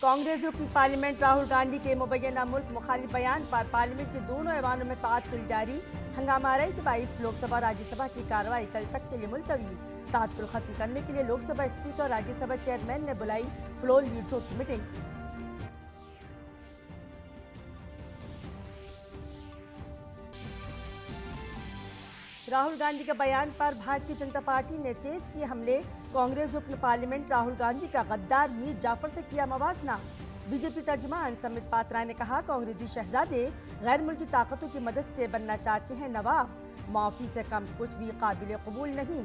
कांग्रेस रुकन पार्लियामेंट राहुल गांधी के मुबैना मुल्क मुखालिफ बयान पर पार्लियामेंट के दोनों ऐवानों में ताअत्तुल जारी। हंगामाराई के बाईस लोकसभा राज्यसभा की कार्रवाई कल तक के लिए मुलतवी। ताअत्तुल खत्म करने के लिए लोकसभा स्पीकर और राज्यसभा चेयरमैन ने बुलाई फ्लोर लीडरों की मीटिंग। राहुल गांधी के बयान पर भारतीय जनता पार्टी ने तेज किए हमले। कांग्रेस रुकन पार्लियामेंट राहुल गांधी का गद्दार मीर जाफर से किया मवासना। बीजेपी तर्जुमान समित पात्रा ने कहा, कांग्रेसी शहजादे गैर मुल्की ताकतों की मदद से बनना चाहते हैं नवाब। माफी से कम कुछ भी काबिल कबूल नहीं।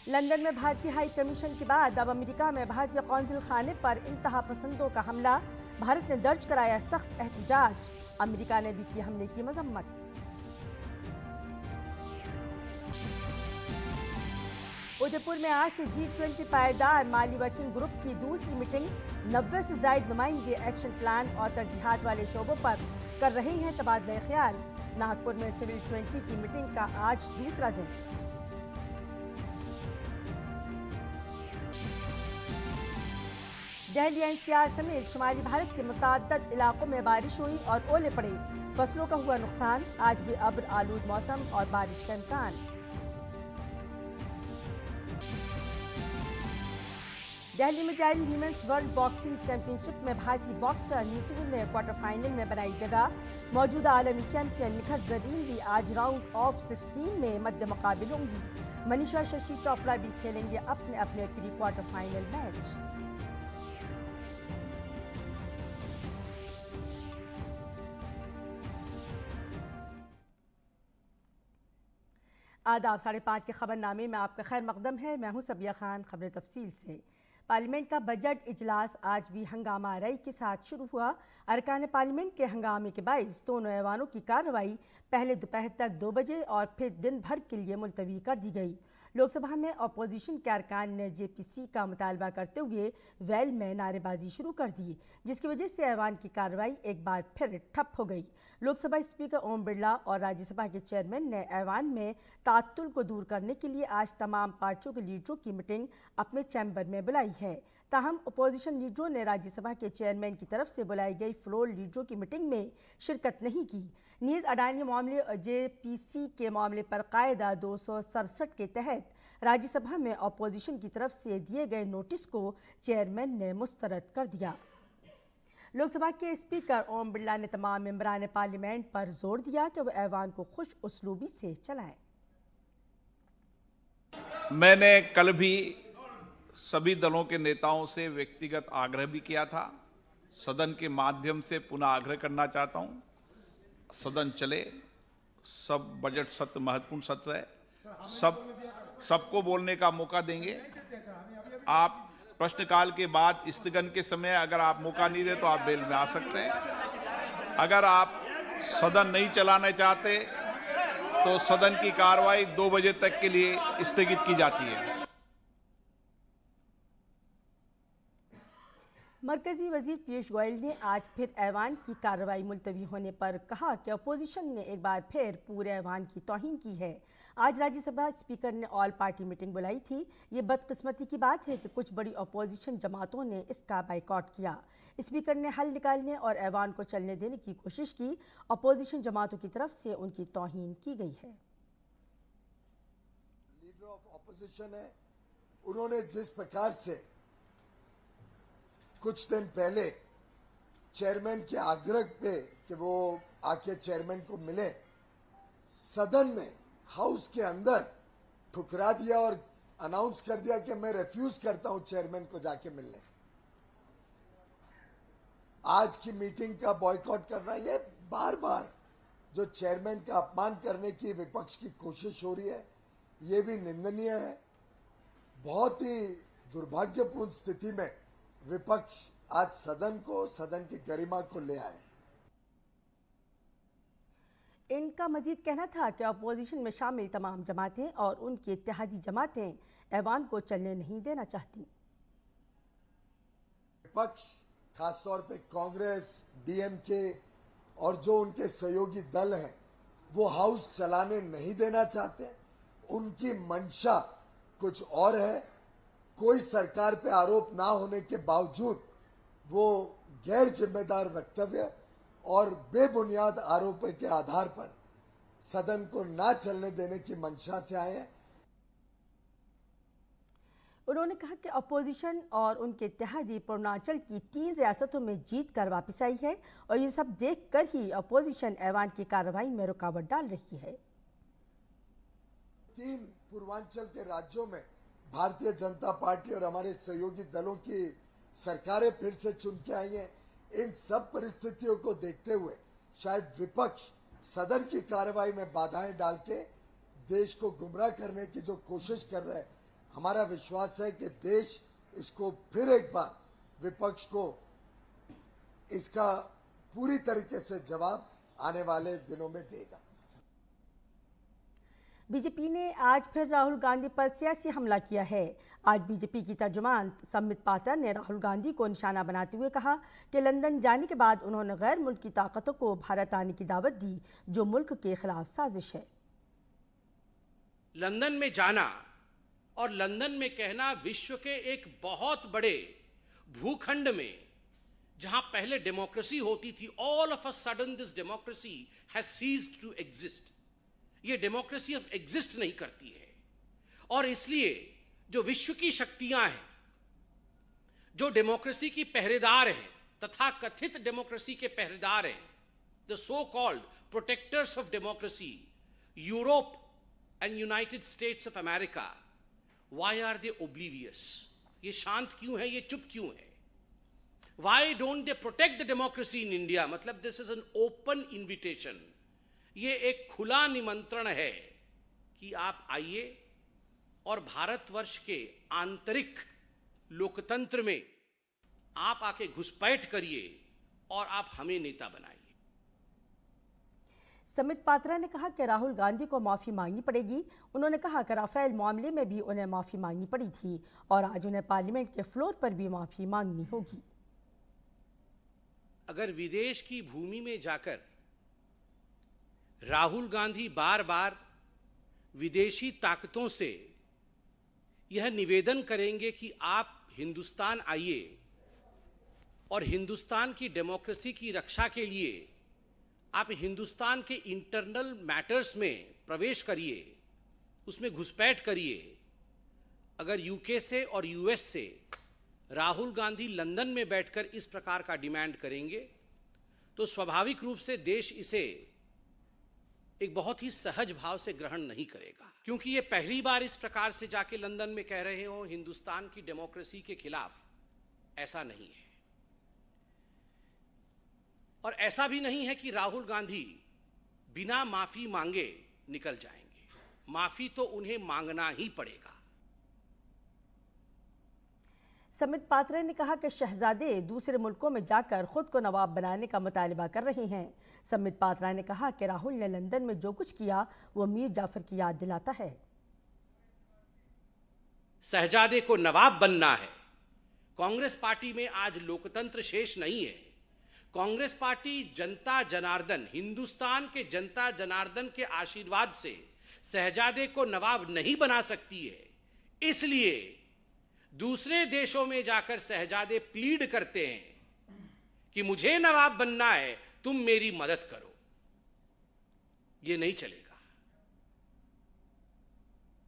लंदन में भारतीय हाई कमीशन के बाद अब अमेरिका में भारतीय कौंसिल खाने पर इंतहा पसंदों का हमला। भारत ने दर्ज कराया सख्त एहतजाज। अमेरिका ने भी की हमले की मजम्मत। उदयपुर में आज से G20 पायदार माली वर्किंग ग्रुप की दूसरी मीटिंग। 90 से ज्यादा नुमाइंदे एक्शन प्लान और तरजीहात वाले शोबों पर कर रहे हैं तबादला ख्याल। नागपुर में सिविल 20 की मीटिंग का आज दूसरा दिन। दिल्ली एनसीआर समेत शुमाली भारत के मुतअद्दिद इलाकों में बारिश हुई और ओले पड़े। फसलों का हुआ नुकसान। आज भी अब्र आलूद मौसम और बारिश का इम्कान। दिल्ली में जारी ह्यूमन्स वर्ल्ड बॉक्सिंग चैंपियनशिप में भारतीय बॉक्सर नीतू ने क्वार्टर फाइनल में बनाई जगह। मौजूदा आलमी चैंपियन निखत जरीन भी आज राउंड ऑफ 16 में मध्य मुकाबिल होंगी। मनीषा शशि चोपड़ा भी खेलेंगे अपने अपने प्री क्वार्टर फाइनल मैच। आदाब 5:30 के खबरनामे में आपका खैर मकदम है। मैं हूं सबिया खान। खबरें तफसील से। पार्लियामेंट का बजट इजलास आज भी हंगामा आराई के साथ शुरू हुआ। अरकान पार्लियामेंट के हंगामे के बाइस दोनों ऐवानों की कार्रवाई पहले दोपहर तक 2 बजे और फिर दिन भर के लिए मुलतवी कर दी गई। लोकसभा में अपोजिशन के अरकान ने जेपीसी का मुतालबा करते हुए वेल में नारेबाजी शुरू कर दी, जिसकी वजह से ऐवान की कार्रवाई एक बार फिर ठप हो गई। लोकसभा स्पीकर ओम बिरला और राज्यसभा के चेयरमैन ने ऐवान में ताअत्तुल को दूर करने के लिए आज तमाम पार्टियों के लीडरों की मीटिंग अपने चैम्बर में बुलाई है। ताहम अपोजिशन लीडरों ने राज्यसभा के चेयरमैन की तरफ से बुलाई गई फ्लोर लीडरों की मीटिंग में शिरकत नहीं की। नीज अडानी मामले और जेपीसी के मामले पर कायदा 267 के तहत राज्यसभा में अपोजिशन की तरफ से दिए गए नोटिस को चेयरमैन ने मुस्तरद कर दिया। लोकसभा के स्पीकर ओम बिरला ने तमाम मेंबरान पार्लियामेंट पर जोर दिया कि वह ऐवान को खुश उसलूबी से चलाएं। मैंने कल भी सभी दलों के नेताओं से व्यक्तिगत आग्रह भी किया था। सदन के माध्यम से पुनः आग्रह करना चाहता हूं, सदन चले। सब बजट सत्र महत्वपूर्ण सत्र है। सबको बोलने का मौका देंगे। आप प्रश्नकाल के बाद स्थगन के समय अगर आप मौका नहीं दे तो आप बेल में आ सकते हैं। अगर आप सदन नहीं चलाना चाहते तो सदन की कार्रवाई 2 बजे तक के लिए स्थगित की जाती है। मरकजी वजीर पीयूष गोयल ने आज फिर ऐवान की कार्रवाई मुलतवी होने पर कहा कि अपोजिशन ने एक बार फिर पूरे ऐवान की तौहीन की है। आज राज्यसभा स्पीकर ने ऑल पार्टी मीटिंग बुलाई थी। ये बदकिस्मती की बात है कि कुछ बड़ी अपोजिशन जमातों ने इसका बाइकआउट किया। स्पीकर ने हल निकालने और ऐवान को चलने देने की कोशिश की। अपोजिशन जमातों की तरफ से उनकी तौहीन की गई है। लीडर ऑफ अपोजिशन है, उन्होंने जिस प्रकार से कुछ दिन पहले चेयरमैन के आग्रह पे कि वो आके चेयरमैन को मिले, सदन में हाउस के अंदर ठुकरा दिया और अनाउंस कर दिया कि मैं रिफ्यूज करता हूं चेयरमैन को जाके मिलने। आज की मीटिंग का बॉयकॉट करना, ये बार बार जो चेयरमैन का अपमान करने की विपक्ष की कोशिश हो रही है, ये भी निंदनीय है। बहुत ही दुर्भाग्यपूर्ण स्थिति में विपक्ष आज सदन की गरिमा को ले आए। इनका मजीद कहना था कि अपोजिशन में शामिल तमाम जमातें और उनकी इत्तेहादी जमातें ऐवान को चलने नहीं देना चाहती। विपक्ष खासतौर पे कांग्रेस, डीएमके और जो उनके सहयोगी दल हैं, वो हाउस चलाने नहीं देना चाहते। उनकी मंशा कुछ और है। कोई सरकार पे आरोप ना होने के बावजूद वो गैर जिम्मेदार वक्तव्य और बेबुनियाद आरोपों के आधार पर सदन को ना चलने देने की मंशा से आए हैं। उन्होंने कहा कि अपोजिशन और उनके इत्तेहादी पूर्वांचल की 3 रियासतों में जीत कर वापस आई है और ये सब देखकर ही अपोजिशन ऐवान की कार्रवाई में रुकावट डाल रही है। 3 पूर्वांचल के राज्यों में भारतीय जनता पार्टी और हमारे सहयोगी दलों की सरकारें फिर से चुन के आई हैं। इन सब परिस्थितियों को देखते हुए शायद विपक्ष सदन की कार्रवाई में बाधाएं डाल के देश को गुमराह करने की जो कोशिश कर रहे हैं, हमारा विश्वास है कि देश इसको फिर एक बार विपक्ष को इसका पूरी तरीके से जवाब आने वाले दिनों में देगा। बीजेपी ने आज फिर राहुल गांधी पर सियासी हमला किया है। आज बीजेपी की तर्जुमान सम्बित पात्रा ने राहुल गांधी को निशाना बनाते हुए कहा कि लंदन जाने के बाद उन्होंने गैर मुल्की ताकतों को भारत आने की दावत दी, जो मुल्क के खिलाफ साजिश है। लंदन में जाना और लंदन में कहना विश्व के एक बहुत बड़े भूखंड में जहां पहले डेमोक्रेसी होती थी, all of a sudden this democracy has ceased to exist. ये डेमोक्रेसी अब एग्जिस्ट नहीं करती है और इसलिए जो विश्व की शक्तियां हैं, जो डेमोक्रेसी की पहरेदार हैं, तथा कथित डेमोक्रेसी के पहरेदार हैं, the so called protectors of democracy, Europe and United States of America, why are they oblivious? ये शांत क्यों है, ये चुप क्यों है? Why don't they protect the democracy in India? मतलब this is an open invitation, ये एक खुला निमंत्रण है कि आप आइए और भारतवर्ष के आंतरिक लोकतंत्र में आप आके घुसपैठ करिए और आप हमें नेता बनाइए। सम्बित पात्रा ने कहा कि राहुल गांधी को माफी मांगनी पड़ेगी। उन्होंने कहा कि राफेल मामले में भी उन्हें माफी मांगनी पड़ी थी और आज उन्हें पार्लियामेंट के फ्लोर पर भी माफी मांगनी होगी। अगर विदेश की भूमि में जाकर राहुल गांधी बार बार विदेशी ताकतों से यह निवेदन करेंगे कि आप हिंदुस्तान आइए और हिंदुस्तान की डेमोक्रेसी की रक्षा के लिए आप हिंदुस्तान के इंटरनल मैटर्स में प्रवेश करिए, उसमें घुसपैठ करिए। अगर यूके से और यूएस से राहुल गांधी लंदन में बैठकर इस प्रकार का डिमांड करेंगे तो स्वाभाविक रूप से देश इसे एक बहुत ही सहज भाव से ग्रहण नहीं करेगा, क्योंकि ये पहली बार इस प्रकार से जाके लंदन में कह रहे हो हिंदुस्तान की डेमोक्रेसी के खिलाफ। ऐसा नहीं है और ऐसा भी नहीं है कि राहुल गांधी बिना माफी मांगे निकल जाएंगे। माफी तो उन्हें मांगना ही पड़ेगा। सम्बित पात्रा ने कहा कि शहजादे दूसरे मुल्कों में जाकर खुद को नवाब बनाने का मुतालिबा कर रहे हैं। सम्बित पात्रा ने कहा कि राहुल ने लंदन में जो कुछ किया वो मीर जाफर की याद दिलाता है। शहजादे को नवाब बनना है। कांग्रेस पार्टी में आज लोकतंत्र शेष नहीं है। कांग्रेस पार्टी जनता जनार्दन, हिंदुस्तान के जनता जनार्दन के आशीर्वाद से शहजादे को नवाब नहीं बना सकती है। इसलिए दूसरे देशों में जाकर शहजादे प्लीड करते हैं कि मुझे नवाब बनना है, तुम मेरी मदद करो। ये नहीं चलेगा।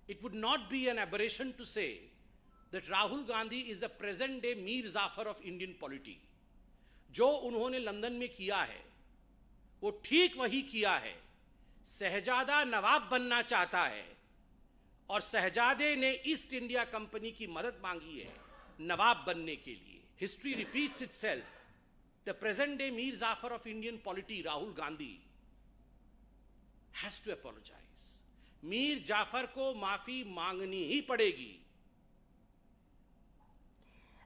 It would not be an aberration to say that Rahul Gandhi is the present day Mir Jafar of Indian polity. जो उन्होंने लंदन में किया है वो ठीक वही किया है। शहजादा नवाब बनना चाहता है और शहजादे ने ईस्ट इंडिया कंपनी की मदद मांगी है नवाब बनने के लिए। History repeats itself. The present day Mir Jafar of Indian polity Rahul Gandhi has to apologise. Mir Jafar को माफी मांगनी ही पड़ेगी।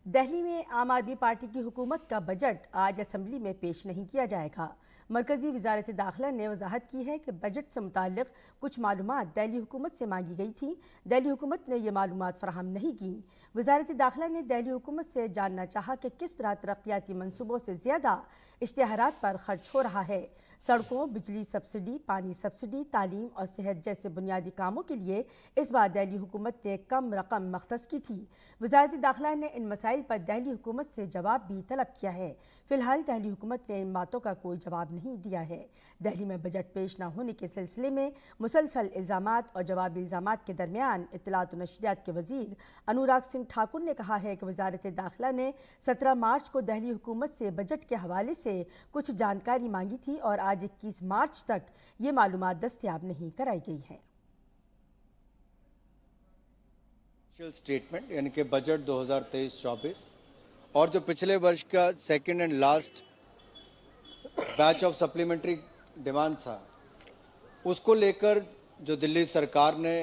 दिल्ली में आम आदमी पार्टी की हुकूमत का बजट आज असेंबली में पेश नहीं किया जाएगा। मरकजी वजारत दाखिला ने वजाहत की है कि बजट से मुताल्लिक कुछ मालूमात दिल्ली हुकूमत से मांगी गई थी। दिल्ली हुकूमत ने ये मालूमात फराहम नहीं की। वजारत दाखिला ने दिल्ली हुकूमत से जानना चाहा कि किस तरह तरक्याती मनसूबों से ज़्यादा इश्तिहारात पर खर्च हो रहा है। सड़कों, बिजली सब्सिडी, पानी सब्सिडी, तालीम और सेहत जैसे बुनियादी कामों के लिए इस बार दिल्ली हुकूमत ने कम रकम मख्तस की थी। वजारत दाखिला ने इन मसाइल पर दिल्ली हुकूमत से जवाब भी तलब किया है। फिलहाल दिल्ली हुकूमत ने इन बातों का कोई जवाब नहीं दिया है। दिल्ली में बजट पेश न होने के सिलसिले में मुसलसल इल्ज़ामात और जवाबी इल्ज़ामात के दरमियान इत्तलात और नशरियात के वज़ीर अनुराग सिंह ठाकुर ने कहा है कि वजारत दाखिला ने 17 मार्च को दिल्ली हुकूमत से बजट के हवाले से कुछ जानकारी मांगी थी और आज 21 मार्च तक ये मालूमात दस्तयाब नहीं कराई गई है। स्टेटमेंट यानी कि बजट 2023-24 और जो पिछले वर्ष का second and last batch of supplementary demand था, उसको लेकर जो दिल्ली सरकार ने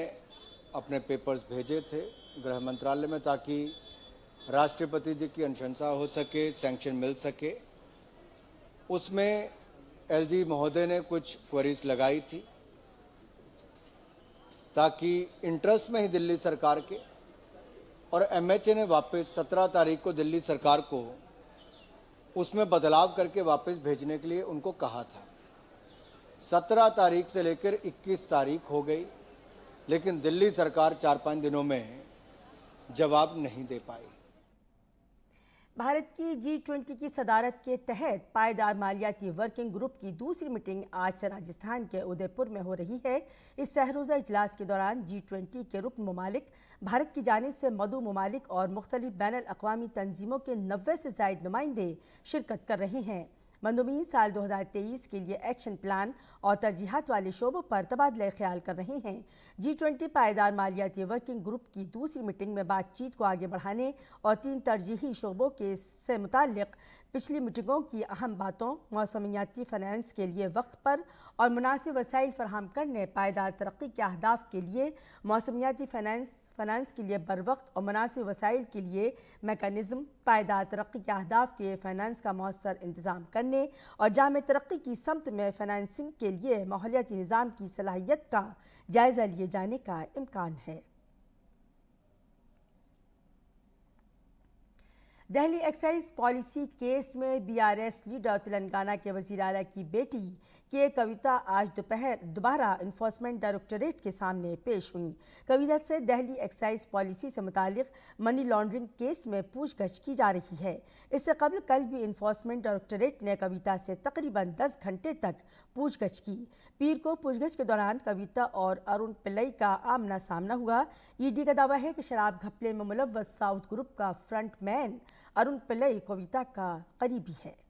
अपने पेपर्स भेजे थे गृह मंत्रालय में ताकि राष्ट्रपति जी की अनुशंसा हो सके, सैंक्शन मिल सके, उसमें एलजी महोदय ने कुछ क्वेरीज लगाई थी ताकि इंटरेस्ट में ही दिल्ली सरकार के और एमएचए ने वापस 17 तारीख को दिल्ली सरकार को उसमें बदलाव करके वापस भेजने के लिए उनको कहा था। 17 तारीख से लेकर 21 तारीख हो गई, लेकिन दिल्ली सरकार 4-5 दिनों में जवाब नहीं दे पाई। भारत की G20 की सदारत के तहत पायदार मालियाती वर्किंग ग्रुप की दूसरी मीटिंग आज से राजस्थान के उदयपुर में हो रही है। इस सहरोज़ा इजलास के दौरान G20 के रुकन ममालिक, भारत की जानिब से मदऊ ममालिक और मुख्तलिफ बैनुल अक़वामी तंजीमों के 90 से ज़ायद नुमाइंदे शिरकत कर रहे हैं। मंदूबीन साल 2023 के लिए एक्शन प्लान और तरजीहात वाले शोबों पर तबादला ख्याल कर रहे हैं। G20 पायदार मालियाती वर्किंग ग्रुप की दूसरी मीटिंग में बातचीत को आगे बढ़ाने और 3 तरजीही शोबों के से मुताल्लिक पिछली मीटिंगों की अहम बातों, मौसमियाती फाइनेंस के लिए वक्त पर और मुनासिब वसाइल फराहम करने, पायदार तरक्की के अहदाफ के लिए मौसमियाती फाइनेंस के लिए बर वक्त और मुनासिब वसाइल के लिए मैकेनिज़्म, पायदार तरक्की के अहदाफ के फाइनेंस का मौसर इंतज़ाम करने और जामे तरक्की की समत में फाइनेंसिंग के लिए माहौलियाती निज़ाम की सलाहियत का जायज़ा लिए जाने का इम्कान है। दिल्ली एक्साइज पॉलिसी केस में बीआरएस लीडर तेलंगाना के वज़ीर आला की बेटी के कविता आज दोबारा इन्फोर्समेंट डायरेक्टोरेट के सामने पेश हुई। कविता से दिल्ली एक्साइज पॉलिसी से मुतालिक मनी लॉन्ड्रिंग केस में पूछगछ की जा रही है। इससे कबल कल भी इन्फोर्समेंट डायरेक्टोरेट ने कविता से तकरीबन 10 घंटे तक पूछगछ की। पीर को पूछगछ के दौरान कविता और अरुण पिल्लई का आमना सामना हुआ। ईडी का दावा है कि शराब घपले में मुलव्वस साउथ ग्रुप का फ्रंटमैन अरुण पिल्लई कविता का करीबी है।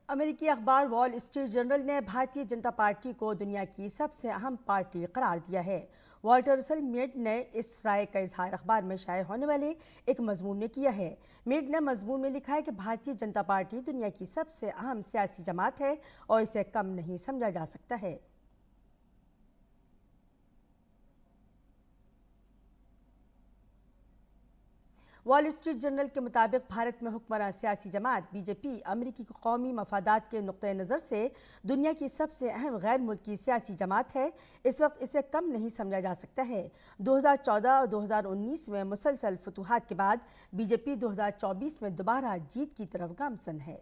अमेरिकी अखबार वॉल स्ट्रीट जर्नल ने भारतीय जनता पार्टी को दुनिया की सबसे अहम पार्टी करार दिया है। वॉल्टर रसल मेड ने इस राय का इजहार अखबार में शाये होने वाले एक मजमून में किया है। मेड ने मजमून में लिखा है कि भारतीय जनता पार्टी दुनिया की सबसे अहम सियासी जमात है और इसे कम नहीं समझा जा सकता है। वॉल स्ट्रीट जर्नल के मुताबिक भारत में हुक्मरान सियासी जमात बीजेपी अमेरिकी कौमी मफादात के नुक्ते नज़र से दुनिया की सबसे अहम गैर मुल्की सियासी जमात है। इस वक्त इसे कम नहीं समझा जा सकता है। 2014 और 2019 में मुसलसल फतूहात के बाद बीजेपी 2024 में दोबारा जीत की तरफ गामसन है।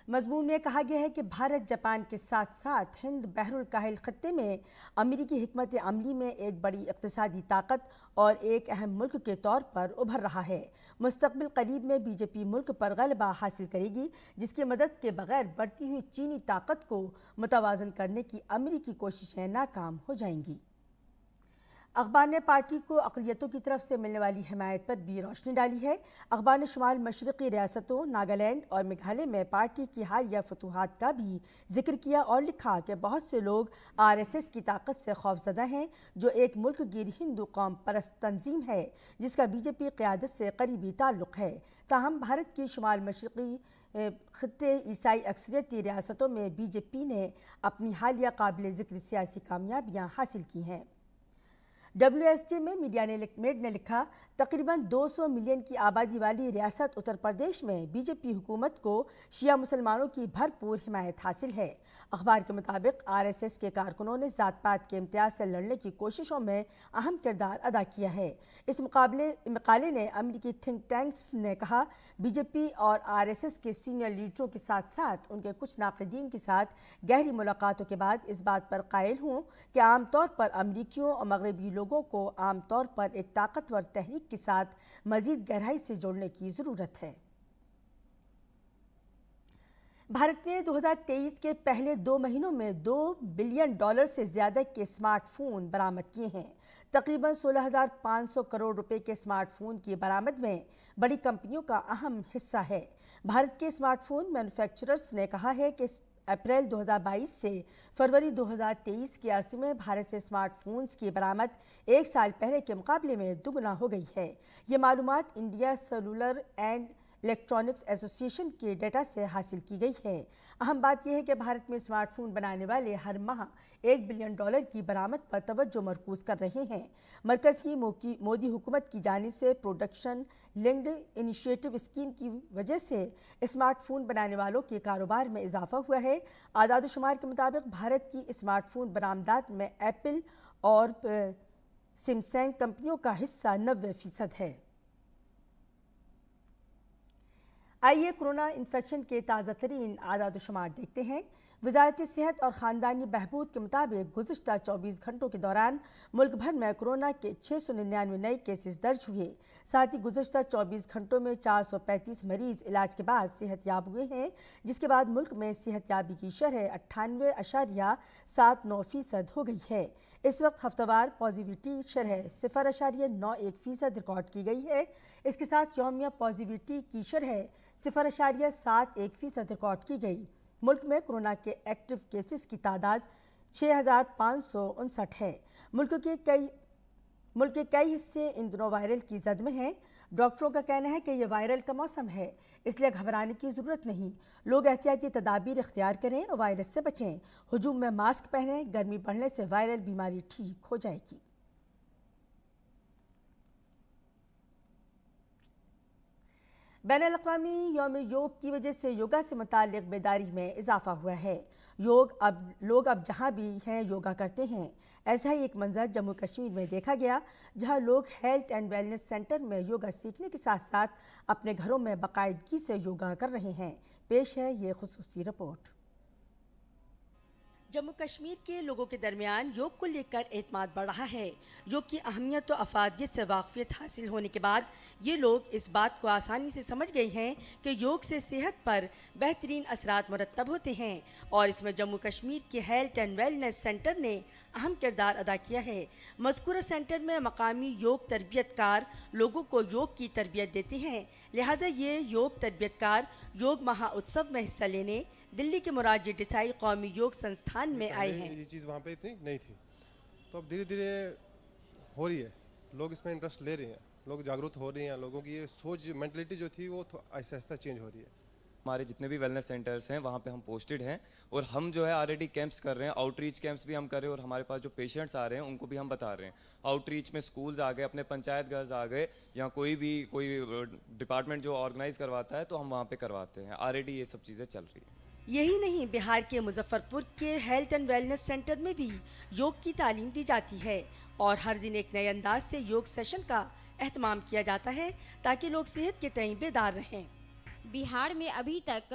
मजमून में कहा गया है कि भारत जापान के साथ साथ हिंद बहरुल काहिल खत्ते में अमेरिकी हिकमत अमली में एक बड़ी इक़्तिसादी ताकत और एक अहम मुल्क के तौर पर उभर रहा है। मुस्तक़बिल करीब में बीजेपी मुल्क पर गलबा हासिल करेगी, जिसकी मदद के बगैर बढ़ती हुई चीनी ताकत को मुतवाज़न करने की अमेरिकी कोशिशें नाकाम हो जाएंगी। अखबार ने पार्टी को अक़लियतों की तरफ से मिलने वाली हिमायत पर भी रोशनी डाली है। अखबार ने शुमाल मशरक़ी रियासतों नागालैंड और मेघालय में पार्टी की हालिया फतूहात का भी जिक्र किया और लिखा कि बहुत से लोग RSS की ताकत से खौफज़दा हैं, जो एक मुल्क गिर हिंदू कौम परस्त तंजीम है जिसका बीजेपी क़यादत से करीबी ताल्लुक़ है। ताहम भारत की शुमाल मशरक़ी खत्ते ईसाई अक्सरियती रियासतों में बीजेपी ने अपनी हालिया काबिल ज़िक्र सियासी कामयाबियाँ हासिल की हैं। WSJ में मीडिया ने लिखा, तकरीबन 200 मिलियन की आबादी वाली रियासत उत्तर प्रदेश में बीजेपी हुकूमत को शिया मुसलमानों की भरपूर हिमायत हासिल है। अखबार के मुताबिक RSS के कारकुनों ने ज़ात पात के इम्तियाज़ से लड़ने की कोशिशों में अहम किरदार अदा किया है। इस मकाले ने अमेरिकी थिंक टैंक्स ने कहा, बीजेपी और RSS के सीनियर लीडरों के साथ साथ उनके कुछ नाक़दीन के साथ गहरी मुलाकातों के बाद इस बात पर कायल हूँ कि आमतौर पर अमरीकियों और मगरबी लोगों को आमतौर पर एक ताकतवर तहरीक के साथ मजीद गहराई से जोड़ने की ज़रूरत है। भारत ने 2023 के पहले 2 महीनों में $2 बिलियन से ज़्यादा के स्मार्टफोन बरामद किए हैं। तकरीबन 16,500 करोड़ रुपए के स्मार्टफोन की बरामद में बड़ी कंपनियों का अहम हिस्सा है। भारत के स्मार्टफोन मैन्युफैक्चरर्स ने कहा है कि अप्रैल 2022 से फरवरी 2023 के अरसे में भारत से स्मार्टफोन्स की बरामद एक साल पहले के मुकाबले में दुगना हो गई है। ये मालूमात India cellular and electronics association के डेटा से हासिल की गई है। अहम बात यह है कि भारत में स्मार्टफोन बनाने वाले हर माह $1 बिलियन की बरामद पर तवज्जो मरकूज़ कर रहे हैं। मरकज़ की मोदी हुकूमत की जानिब से प्रोडक्शन लिंक्ड इनिशिएटिव स्कीम की वजह से स्मार्टफोन बनाने वालों के कारोबार में इजाफा हुआ है। आदाद शुमार के मुताबिक भारत की स्मार्टफोन बरामदात में एप्पल और सैमसंग कंपनियों का हिस्सा 90% है। आइए कोरोना इन्फेक्शन के ताज़ा तरीन आदाद शुमार देखते हैं। वज़ारत सेहत और ख़ानदानी बहबूद के मुताबिक गुज़िश्ता 24 घंटों के दौरान मुल्क भर में कोरोना के 699 नए केसेस दर्ज हुए। साथ ही गुज़िश्ता 24 घंटों में 435 मरीज़ इलाज के बाद सेहतयाब हुए हैं, जिसके बाद मुल्क में सेहतयाबी की शरह 98.79% हो गई है। इस वक्त हफ्तावार पॉजिटिविटी शरह 0.91% रिकॉर्ड की गई है। इसके साथ यौमिया पॉजिटिविटी की शरह 0.71% रिकॉर्ड की गई। मुल्क में कोरोना के एक्टिव केसेस की तादाद 6,559 है। मुल्क के कई हिस्से इन दिनों वायरल की जद में हैं। डॉक्टरों का कहना है कि यह वायरल का मौसम है, इसलिए घबराने की ज़रूरत नहीं। लोग एहतियाती तदाबीर इख्तियार करें और वायरस से बचें। हुजूम में मास्क पहनें, गर्मी बढ़ने से वायरल बीमारी ठीक हो जाएगी। बैनुल-अक़वामी यौम योग की वजह से योगा से मुताल्लिक़ बेदारी में इजाफा हुआ है। लोग अब जहाँ भी हैं योगा करते हैं। ऐसा ही एक मंजर जम्मू कश्मीर में देखा गया, जहाँ लोग हेल्थ एंड वेलनेस सेंटर में योगा सीखने के साथ साथ अपने घरों में बाकायदगी से योगा कर रहे हैं। पेश है ये खुसूसी रिपोर्ट। जम्मू कश्मीर के लोगों के दरमियान योग को लेकर एतमाद बढ़ रहा है। योग की अहमियत और अफादियत से वाक़फियत हासिल होने के बाद ये लोग इस बात को आसानी से समझ गए हैं कि योग से सेहत पर बेहतरीन असरात मुरत्तब होते हैं और इसमें जम्मू कश्मीर के हेल्थ एंड वेलनेस सेंटर ने अहम किरदार अदा किया है। मज़कूरा सेंटर में मकामी योग तरबियतकार लोगों को योग की तरबियत देते हैं, लिहाजा ये योग तरबियतकार योग महाउत्सव में हिस्सा लेने दिल्ली के मोरारजी देसाई कौमी योग संस्थान में आए हैं। ये चीज़ वहाँ पे इतनी नहीं थी, तो अब धीरे धीरे हो रही है। लोग इसमें इंटरेस्ट ले रहे हैं, लोग जागरूक हो रहे हैं। लोगों की ये सोच मेंटलिटी जो थी वो आहिस्ता आहिस्ता चेंज हो रही है। हमारे जितने भी वेलनेस सेंटर्स हैं वहाँ पे हम पोस्टेड हैं और हम जो है ऑलरेडी कैंप्स कर रहे हैं। आउटरीच कैंप्स भी हम कर रहे हैं और हमारे पास जो पेशेंट्स आ रहे हैं उनको भी हम बता रहे हैं। आउटरीच में स्कूल्स आ गए, अपने पंचायत घर आ गए, या कोई डिपार्टमेंट जो ऑर्गेनाइज करवाता है तो हम वहाँ पे करवाते हैं। ऑलरेडी ये सब चीज़ें चल रही हैं। यही नहीं, बिहार के मुजफ्फरपुर के हेल्थ एंड वेलनेस सेंटर में भी योग की तालीम दी जाती है और हर दिन एक नए अंदाज से योग सेशन का एहतमाम किया जाता है ताकि लोग सेहत के तईं बेदार रहें। बिहार में अभी तक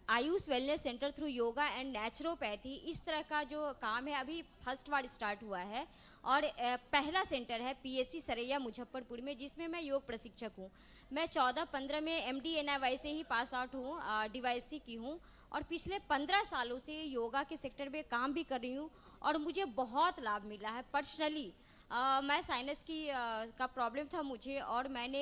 Ayush wellness centre through yoga and naturopathy इस तरह का जो काम है अभी फर्स्ट बार स्टार्ट हुआ है और पहला सेंटर है पीएससी सरैया मुजफ्फरपुर में, जिसमें मैं योग प्रशिक्षक हूँ। मैं 14-15 में MD-NIY से ही पास आउट हूँ, DYSC की हूँ और पिछले 15 सालों से योगा के सेक्टर में काम भी कर रही हूँ और मुझे बहुत लाभ मिला है पर्सनली। मैं साइनस की का प्रॉब्लम था मुझे और मैंने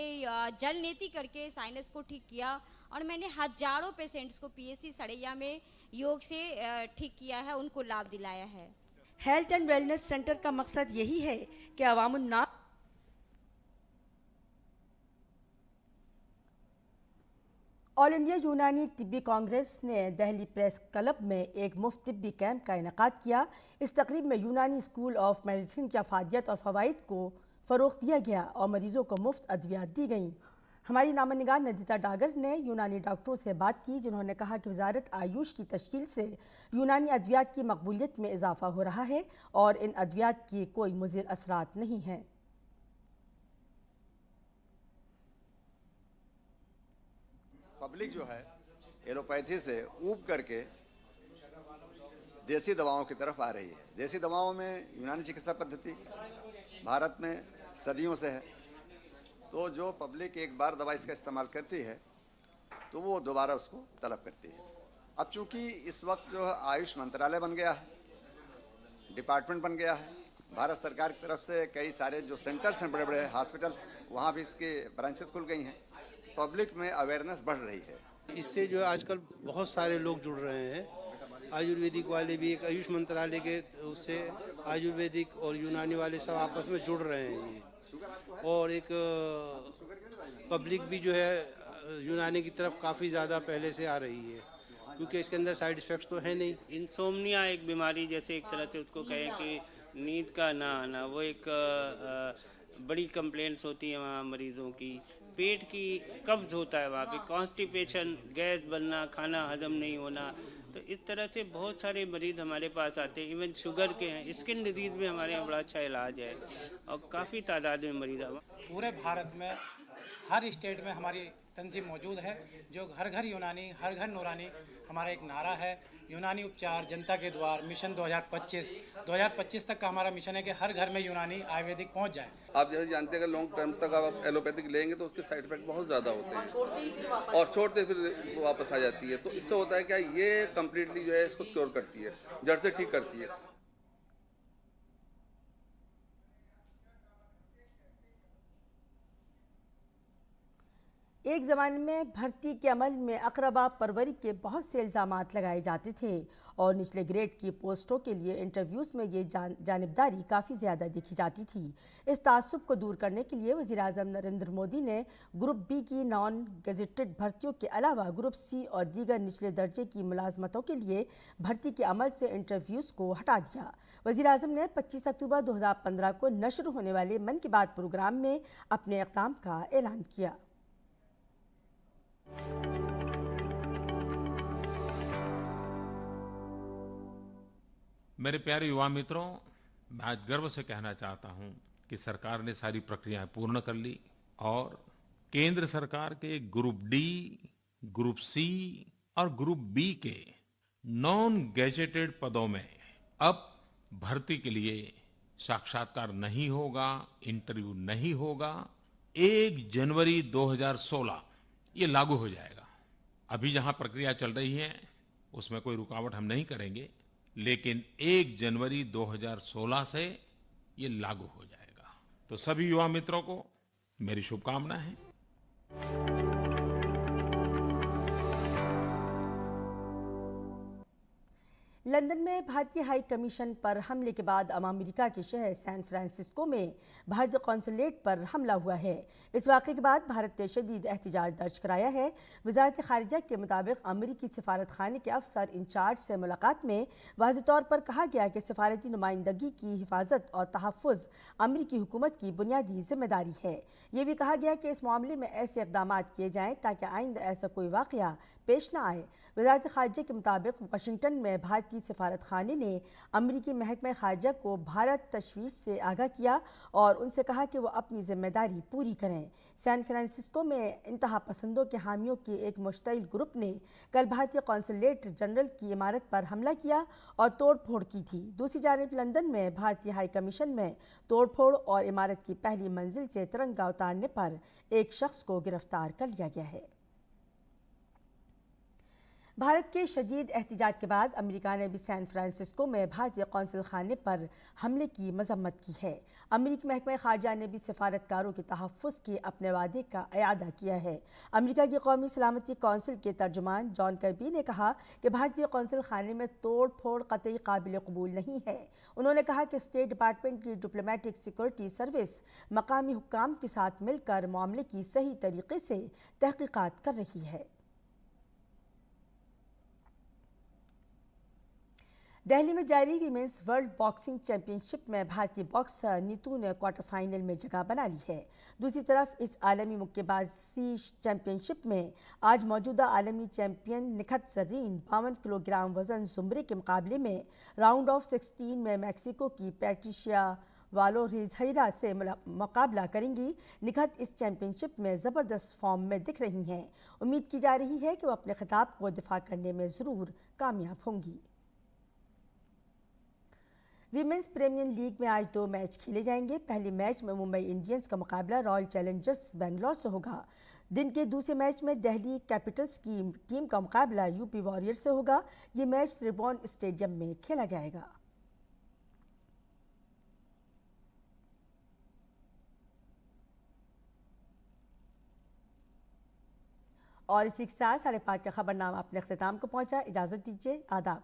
जल नेति करके साइनस को ठीक किया और मैंने हजारों पेशेंट्स को पीएससी सरैया में योग से ठीक किया है, उनको लाभ दिलाया है। हेल्थ एंड वेलनेस सेंटर का मकसद यही है कि अवामुन्नास ऑल इंडिया यूनानी तिब्बी कांग्रेस ने दिल्ली प्रेस क्लब में एक मुफ्त तिब्बी कैंप का इनेकाद किया। इस तकरीब में यूनानी स्कूल ऑफ मेडिसिन की अफादियत और फ़वाइद को फ़रोग़ दिया गया और मरीज़ों को मुफ्त अद्वियात दी गईं। हमारी नामनिगार नदिता डागर ने यूनानी डॉक्टरों से बात की, जिन्होंने कहा कि वजारत आयुष की तश्कील से यूनानी अद्वियात की मकबूलियत में इजाफा हो रहा है और इन अद्वियात की कोई मुज़िर असरात नहीं हैं। पब्लिक जो है एलोपैथी से ऊब करके देसी दवाओं की तरफ आ रही है। देसी दवाओं में यूनानी चिकित्सा पद्धति भारत में सदियों से है, तो जो पब्लिक एक बार दवा इसका इस्तेमाल करती है तो वो दोबारा उसको तलब करती है। अब चूंकि इस वक्त जो है आयुष मंत्रालय बन गया है, डिपार्टमेंट बन गया है, भारत सरकार की तरफ से कई सारे जो सेंटर्स हैं, बड़े बड़े हॉस्पिटल्स, वहाँ भी इसके ब्रांचेस खुल गई हैं, पब्लिक में अवेयरनेस बढ़ रही है। इससे जो है आजकल बहुत सारे लोग जुड़ रहे हैं। आयुर्वेदिक वाले भी एक आयुष मंत्रालय के उससे आयुर्वेदिक और यूनानी वाले सब आपस में जुड़ रहे हैं ये, और एक पब्लिक भी जो है यूनानी की तरफ काफ़ी ज़्यादा पहले से आ रही है, क्योंकि इसके अंदर साइड इफ़ेक्ट्स तो है नहीं। इंसोम्निया एक बीमारी जैसे एक तरह से उसको कहें कि नींद का ना आना, वो एक बड़ी कंप्लेंट्स होती है वहाँ मरीज़ों की। पेट की कब्ज होता है वहाँ पे, कॉन्स्टिपेशन, गैस बनना, खाना हजम नहीं होना, तो इस तरह से बहुत सारे मरीज़ हमारे पास आते हैं। इवन शुगर के हैं, स्किन डिजीज़ में हमारे यहाँ बड़ा अच्छा इलाज है और काफ़ी तादाद में मरीज़ हैं। पूरे भारत में हर स्टेट में हमारी तंजीम मौजूद है, जो घर घर यूनानी हर घर नूरानी हमारा एक नारा है। यूनानी उपचार जनता के द्वार मिशन 2025 तक का हमारा मिशन है कि हर घर में यूनानी आयुर्वेदिक पहुंच जाए। आप जैसे जानते हैं अगर लॉन्ग टर्म तक आप एलोपैथिक लेंगे तो उसके साइड इफेक्ट बहुत ज़्यादा होते हैं और छोड़ते फिर वापस आ जाती है। तो इससे होता है क्या, ये कम्प्लीटली जो है इसको क्योर करती है, जड़ से ठीक करती है। एक ज़माने में भर्ती के अमल में अकरबा परवरी के बहुत से इल्ज़ामात लगाए जाते थे और निचले ग्रेड की पोस्टों के लिए इंटरव्यूज़ में ये जानिबदारी काफ़ी ज़्यादा देखी जाती थी। इस तासुब को दूर करने के लिए वज़ीर-ए-आज़म नरेंद्र मोदी ने ग्रुप बी की नॉन गेजेटेड भर्तियों के अलावा ग्रुप सी और दीगर निचले दर्जे की मुलाजमतों के लिए भर्ती के अमल से इंटरव्यूज़ को हटा दिया। वज़ीर-ए-आज़म ने 25 अक्टूबर 2015 को नश्र होने वाले मन की बात प्रोग्राम में अपने इक़दाम का ऐलान किया। मेरे प्यारे युवा मित्रों, मैं आज गर्व से कहना चाहता हूं कि सरकार ने सारी प्रक्रियाएं पूर्ण कर ली और केंद्र सरकार के ग्रुप डी, ग्रुप सी और ग्रुप बी के नॉन गैजेटेड पदों में अब भर्ती के लिए साक्षात्कार नहीं होगा, इंटरव्यू नहीं होगा। 1 जनवरी 2016 ये लागू हो जाएगा। अभी जहां प्रक्रिया चल रही है उसमें कोई रुकावट हम नहीं करेंगे, लेकिन 1 जनवरी 2016 से ये लागू हो जाएगा। तो सभी युवा मित्रों को मेरी शुभकामनाएं हैं। लंदन में भारतीय हाई कमीशन पर हमले के बाद अमेरिका के शहर सैन फ्रांसिस्को में भारतीय कौंसलेट पर हमला हुआ है। इस वाक़े के बाद भारत ने शदीद एहतजाज दर्ज कराया है। वज़ारत ख़ारिजा के मुताबिक अमेरिकी सफारत खाने के अफसर इंचार्ज से मुलाकात में वाज़ेह तौर पर कहा गया कि सफारती नुमाइंदगी की हिफाजत और तहफ़्फ़ुज़ अमेरिकी हुकूमत की बुनियादी जिम्मेदारी है। ये भी कहा गया कि इस मामले में ऐसे इक़दाम किए जाएँ ताकि आइंदा ऐसा कोई वाक़या पेश न आए। वज़ारत ख़ारिजा के मुताबिक वाशिंगटन में भारतीय सफारत खाने ने अमरीकी महकमा खारजा को भारत तशवीश से आगाह किया और उनसे कहा कि वो अपनी जिम्मेदारी पूरी करें। सैन फ्रांसिस्को में इंतहा पसंदों के हामियों के एक मुश्तइल ग्रुप ने कल भारतीय कौंसलेट जनरल की इमारत पर हमला किया और तोड़फोड़ की थी। दूसरी जानिब लंदन में भारतीय हाई कमीशन में तोड़फोड़ और इमारत की पहली मंजिल से तिरंगा उतारने पर एक शख्स को गिरफ्तार कर लिया गया है। भारत के शदीद एहतिजाज के बाद अमेरिका ने भी सैन फ्रांसिस्को में भारतीय कौंसल खाने पर हमले की मजम्मत की है। अमेरिकी महकमा खारजा ने भी सफारतकारों के तहफ़्फ़ुज़ के अपने वादे का इआदा किया है। अमेरिका की कौमी सलामती कौंसिल के तर्जुमान जॉन कर्बी ने कहा कि भारतीय कौंसल खाने में तोड़ फोड़ कतई काबिल कबूल नहीं है। उन्होंने कहा कि स्टेट डिपार्टमेंट की डिप्लोमेटिक सिक्योरिटी सर्विस मकामी हुक्काम के साथ मिलकर मामले की सही तरीके से तहकीकात कर रही है। दिल्ली में जारी वीमेंस वर्ल्ड बॉक्सिंग चैंपियनशिप में भारतीय बॉक्सर नीतू ने क्वार्टर फाइनल में जगह बना ली है। दूसरी तरफ इस आलमी मुक्केबाजी चैंपियनशिप में आज मौजूदा आलमी चैंपियन निखत जरीन 52 किलोग्राम वजन जुमरे के मुकाबले में राउंड ऑफ 16 में मैक्सिको की पैट्रिशिया वालोरिझेरा से मुकाबला करेंगी। निखत इस चैंपियनशिप में ज़बरदस्त फॉर्म में दिख रही हैं। उम्मीद की जा रही है कि वो अपने खिताब को दिफा करने में ज़रूर कामयाब होंगी। वीमेंस प्रीमियर लीग में आज 2 मैच खेले जाएंगे। पहले मैच में मुंबई इंडियंस का मुकाबला रॉयल चैलेंजर्स बेंगलोर से होगा। दिन के दूसरे मैच में दिल्ली कैपिटल्स की टीम का मुकाबला यूपी वॉरियर्स से होगा। ये मैच त्रिभुवन स्टेडियम में खेला जाएगा। और इसी के साथ 5:30 का खबरनामा अपने अख्तिताम को पहुंचा। इजाज़त दीजिए। आदाब।